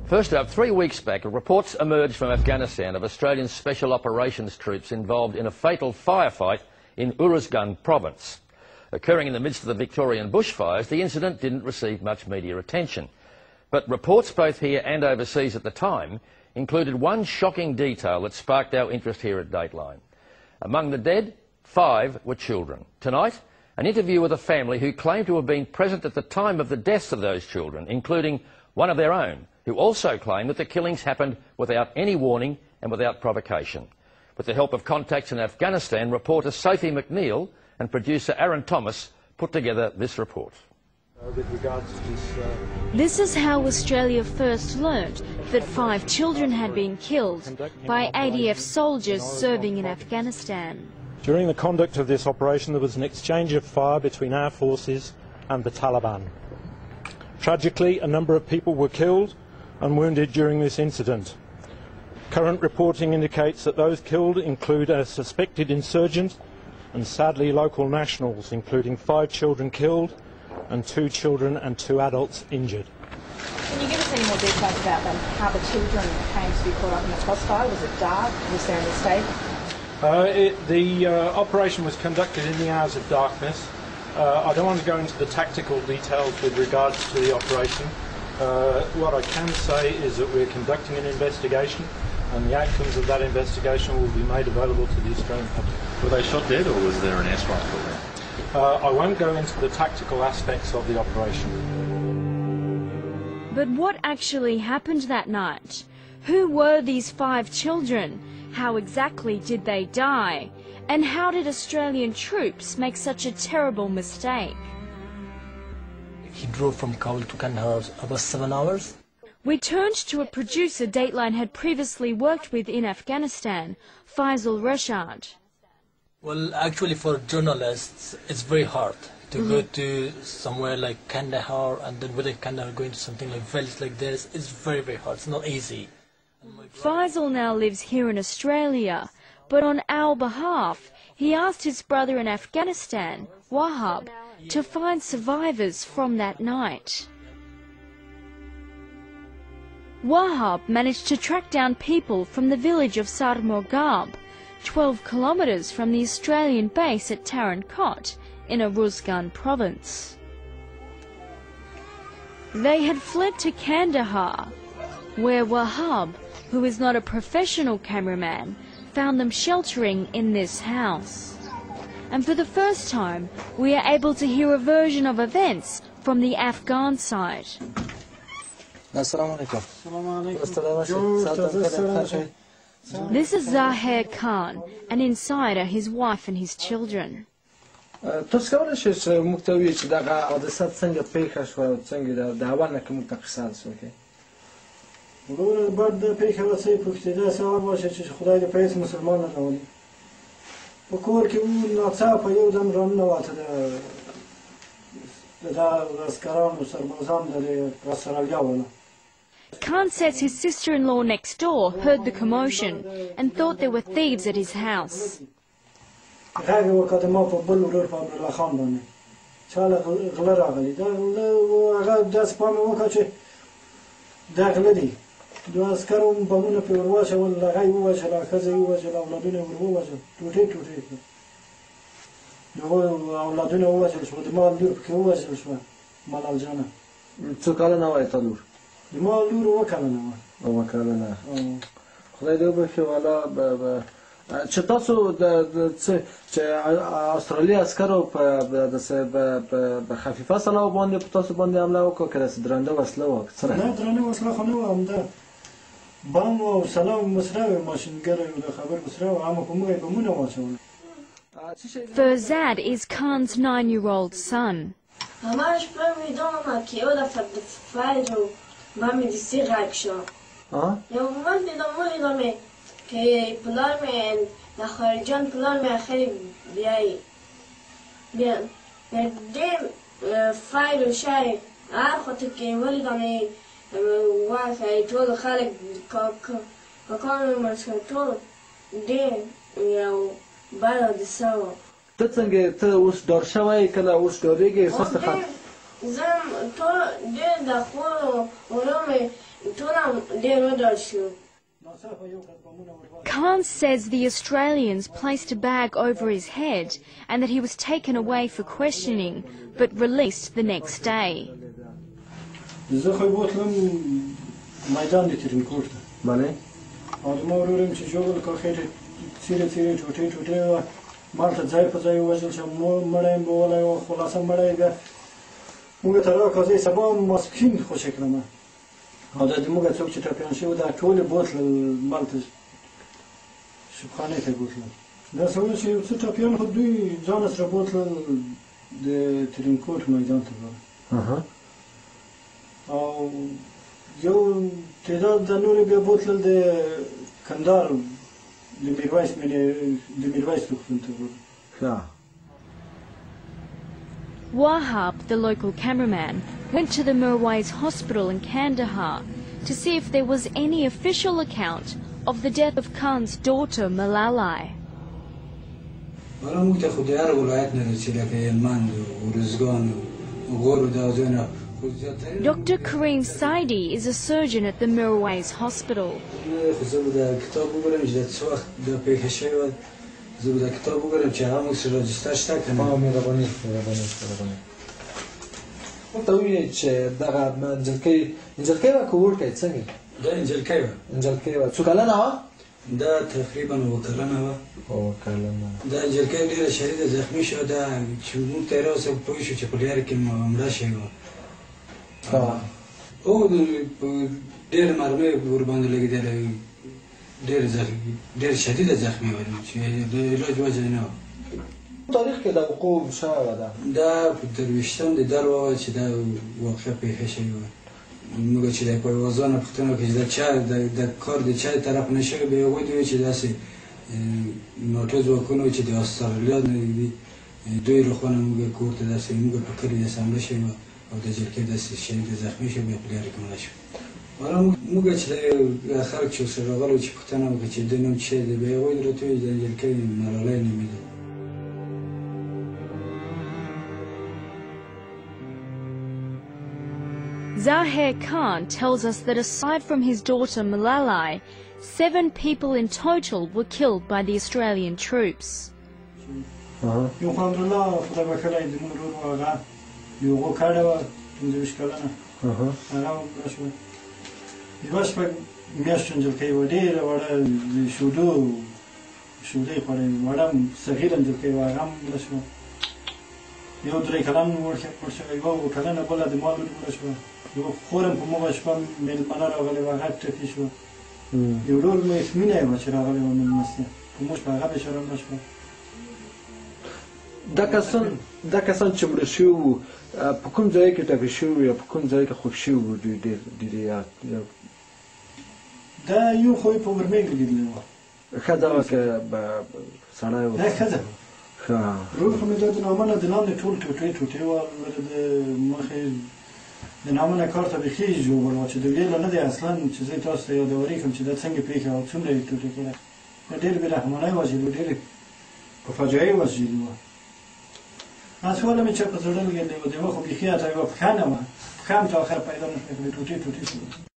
First up, 3 weeks back, reports emerged from Afghanistan of Australian Special Operations troops involved in a fatal firefight in Uruzgan province. Occurring in the midst of the Victorian bushfires, the incident didn't receive much media attention. But reports both here and overseas at the time included one shocking detail that sparked our interest here at Dateline. Among the dead, 5 were children. Tonight, an interview with a family who claimed to have been present at the time of the deaths of those children, including one of their own, who also claimed that the killings happened without any warning and without provocation. With the help of contacts in Afghanistan, reporter Sophie McNeil and producer Aaron Thomas put together this report. This is how Australia first learned that 5 children had been killed by ADF soldiers serving in Afghanistan. During the conduct of this operation, there was an exchange of fire between our forces and the Taliban. Tragically, a number of people were killed and wounded during this incident. Current reporting indicates that those killed include a suspected insurgent and sadly local nationals, including 5 children killed and 2 children and 2 adults injured. Can you give us any more details about them, how the children came to be caught up in the crossfire? Was it dark? Was there a mistake? The operation was conducted in the hours of darkness. I don't want to go into the tactical details with regards to the operation. What I can say is that we're conducting an investigation, and the outcomes of that investigation will be made available to the Australian public. Were they shot dead, or was there an airstrike for them? I won't go into the tactical aspects of the operation. But what actually happened that night? Who were these 5 children? How exactly did they die? And how did Australian troops make such a terrible mistake? He drove from Kabul to Kandahar about 7 hours. We turned to a producer Dateline had previously worked with in Afghanistan, Faisal Rashad. Well, actually for journalists, it's very hard to go to somewhere like Kandahar, and then within Kandahar going to something like village like this. It's very, very hard. It's not easy. Faisal now lives here in Australia, but on our behalf, he asked his brother in Afghanistan, Wahab, to find survivors from that night. Wahab managed to track down people from the village of Sarmogab, 12 kilometres from the Australian base at Taran Kot in Uruzgan province. They had fled to Kandahar, where Wahab, who is not a professional cameraman, found them sheltering in this house. And for the first time, we are able to hear a version of events from the Afghan side. This is Zahir Khan, and inside are his wife and his children. Khan says his sister-in-law next door heard the commotion and thought there were thieves at his house. چې تاسو د استرالیا عسکرو په خفیفه سلاح باندې په تاسو باندې حمله وکړه که داسې درنده وسله وه که څرنګه؟ نه درنه وسله خو نه وه، همدا بم او سلاح مسره وې، ماشینګره یو د خبر مسره وه، هغه په موږ یې بمونه واچول. Farzad is Khan's 9-year-old son. همش فهمیدم که یه دفعه فجر و بم دیسی غرق شد. یه موقع دیدم که پلان نخارجان پلان خیلی بیایی دیم فایل و شای خاطر که ولی دانه وای طول خلق کاکان مرسکن طول دیم یا بعد دساوا ته څنګه ته اوس ډار شوی کله اوس ډارېږې احساس ته زم تو دې د خپلو علومې ټول ډېر وډار شو. Khan says the Australians placed a bag over his head and that he was taken away for questioning but released the next day. زه خو بوتلم میدان د ترینکوټ ته بله او زما ورور یم چې ژوبل که خېټې څیرې ټوټې وه مالته ځای په ځای ووژل شم مړی یم بولی و خلاصه مړی بیا موږ ته راکړه زه یې سبا ماسپښین خوشې کړم او دا د موږ څوک چې ټپیان شوي دا ټول یې بوتلل مالته شبخانې ته یې بوتلل داسې ویل چې یو څه ټپیان خو دوی ځان سره بوتلل د ترینکوټ میدان ته لاړل او یو تعداد د نورې بیا بوتلل د کندهار د میرویس روغتون ته لاړل. Wahab, the local cameraman, went to the Mirwais hospital in Kandahar to see if there was any official account of the death of Khan's daughter Malalai. Dr. Kareem Saidi is a surgeon at the Mirwais hospital. دا تقریبا وکلنه و دا جلکه ډیره شدیده زخمی شو دا چې موږ ته راوسه پوه شو چې په لاره کې مړه شوی او ډېر مرمۍ ورباندې لګېدلی ډېر شدیده زخمی و چې د علاج وجه نه و. تاریخ کې د وقوع شوې ده دا په درویشتم د در ووایه چې دا واقع پیښه شوې وه. موږ چې د پروازانو پوښتنه وکړه چې دا چا د کار د چا طرف نه شوی بیا هغوی دوی چې داسې ناټو ځواکونه چې د استرالیا نه دي دوی روخوانه موږ کور ته داسې موږ په کلي داسې حمله شوې وه او د جلکې داسې شدید زخمي شو بیا په لارې کې مړه شو. موږ چې د خلک چې ورسره راغلو چې پوښتنه وکړه چې د نوم څه دی بیا هغوی راته وویل د جلکې ملالۍ نومېده. Zahir Khan tells us that aside from his daughter Malalai, 7 people in total were killed by the Australian troops. یو خورم په موږ شپه مېلمانه راغلی وه هغه ټپي شوه یو ډول مېخمینه یې وه چې راغلی وه مېلمستیا په موږ په هغه بېچاره مړه شوه. دا کسان چې مړه شوي وو په کوم ځای کې ټپي شوي وو یا په کوم ځای کې خوب شوي وو دوی ډېر دا یو خو یې په ورمېږ لیدلی وه ښځه وه که سړی و دا ښځه وه روغ خو مې دا د نامه نه د لاندې ټول ټوټې وه د مخې د نامه نه کار ته بیخي ژوبل وه چې د ویله نه دی اصلا چې زه تاسو ته یادوري کړم چې دا څنګه پېښه وه څومره یې ټوټې کړی دا ډېر بېرحمانه یې وژلي وو ډېرې په فجایي وژلي وه. اسواله مې چا په زړه لګېدلی وه د یوه خو بیخي حتی یوه پښه نه وه پښه هم تر اخره پیدا نه شوه ټوټې شوه.